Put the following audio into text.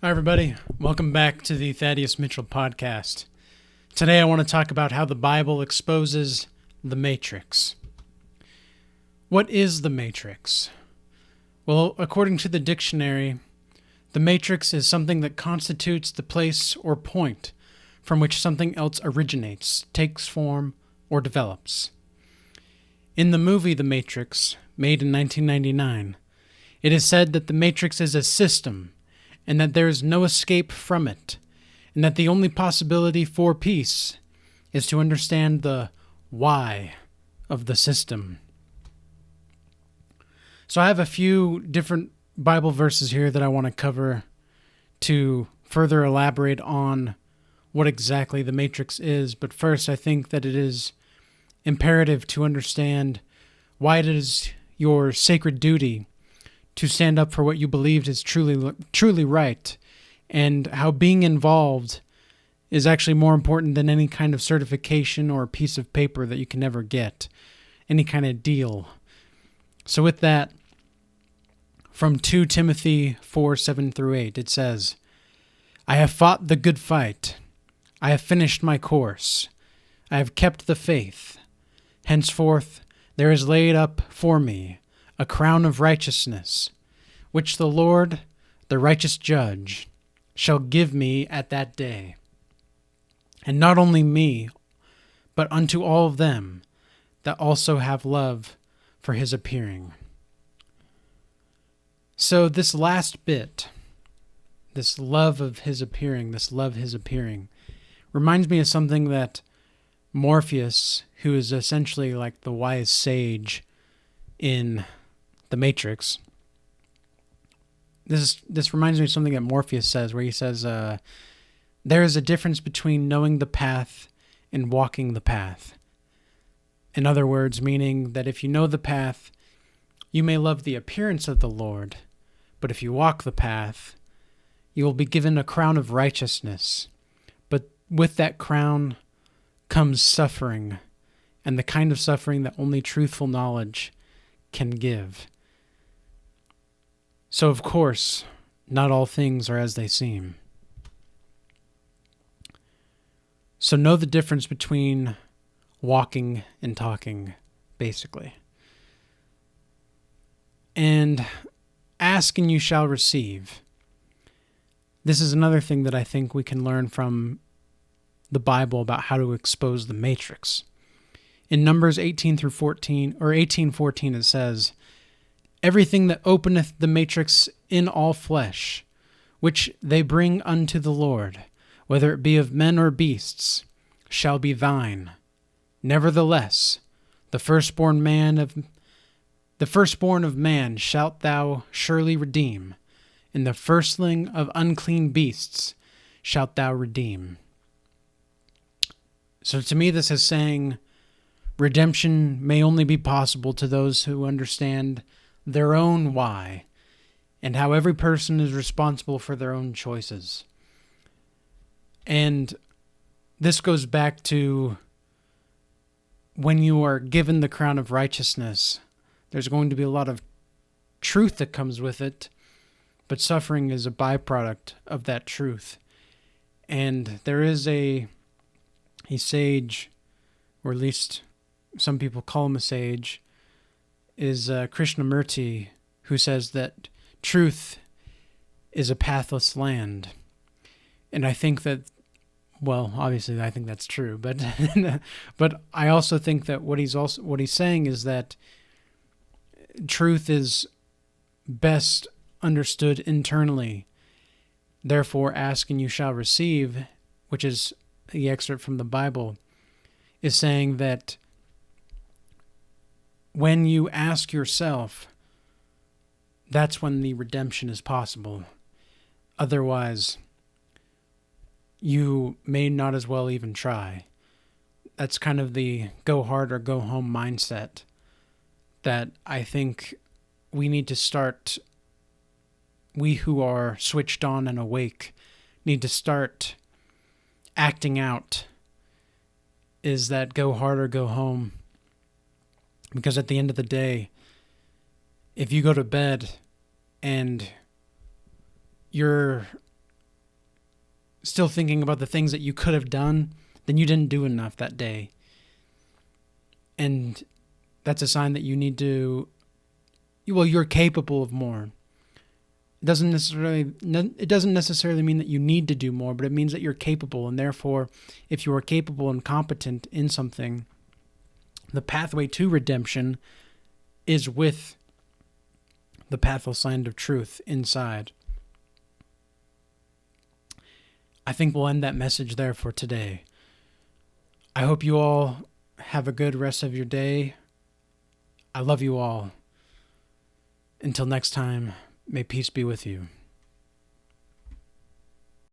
Hi, everybody. Welcome back to the Thaddeus Mitchell podcast. Today, I want to talk about how the Bible exposes the Matrix. What is the Matrix? Well, according to the dictionary, the Matrix is something that constitutes the place or point from which something else originates, takes form, or develops. In the movie The Matrix, made in 1999, it is said that the Matrix is a system and that there is no escape from it, and that the only possibility for peace is to understand the why of the system. So I have a few different Bible verses here that I want to cover to further elaborate on what exactly the Matrix is, but first I think that it is imperative to understand why it is your sacred duty to stand up for what you believed is truly right, and how being involved is actually more important than any kind of certification or piece of paper that you can never get, any kind of deal. So with that, from 2 Timothy 4:7-8, it says, "I have fought the good fight. I have finished my course. I have kept the faith. Henceforth there is laid up for me a crown of righteousness, which the Lord, the righteous judge, shall give me at that day. And not only me, but unto all of them that also have love for his appearing." So this last bit, this love of his appearing, reminds me of something that Morpheus, who is essentially like the wise sage in The Matrix, this reminds me of something that Morpheus says, where he says, there is a difference between knowing the path and walking the path. In other words, meaning that if you know the path, you may love the appearance of the Lord, but if you walk the path, you will be given a crown of righteousness. But with that crown comes suffering, and the kind of suffering that only truthful knowledge can give. So, of course, not all things are as they seem. So know the difference between walking and talking, basically. And ask and you shall receive. This is another thing that I think we can learn from the Bible about how to expose the Matrix. In Numbers 18:14, it says, "Everything that openeth the matrix in all flesh, which they bring unto the Lord, whether it be of men or beasts, shall be thine. Nevertheless, the firstborn of man shalt thou surely redeem, and the firstling of unclean beasts shalt thou redeem." So to me, this is saying redemption may only be possible to those who understand their own why, and how every person is responsible for their own choices. And this goes back to when you are given the crown of righteousness, there's going to be a lot of truth that comes with it, but suffering is a byproduct of that truth. And there is a sage, or at least some people call him a sage, is Krishnamurti, who says that truth is a pathless land. And I think that, well, obviously I think that's true, but but I also think that what he's saying is that truth is best understood internally. Therefore, ask and you shall receive, which is the excerpt from the Bible, is saying that when you ask yourself, that's when the redemption is possible. Otherwise, you may not as well even try. That's kind of the go hard or go home mindset that I think we need to start. We who are switched on and awake need to start acting out, is that go hard or go home. Because at the end of the day, if you go to bed and you're still thinking about the things that you could have done, then you didn't do enough that day. And that's a sign that you need to, well, you're capable of more. It doesn't necessarily mean that you need to do more, but it means that you're capable. And therefore, if you are capable and competent in something, the pathway to redemption is with the pathful sign of truth inside. I think we'll end that message there for today. I hope you all have a good rest of your day. I love you all. Until next time, may peace be with you.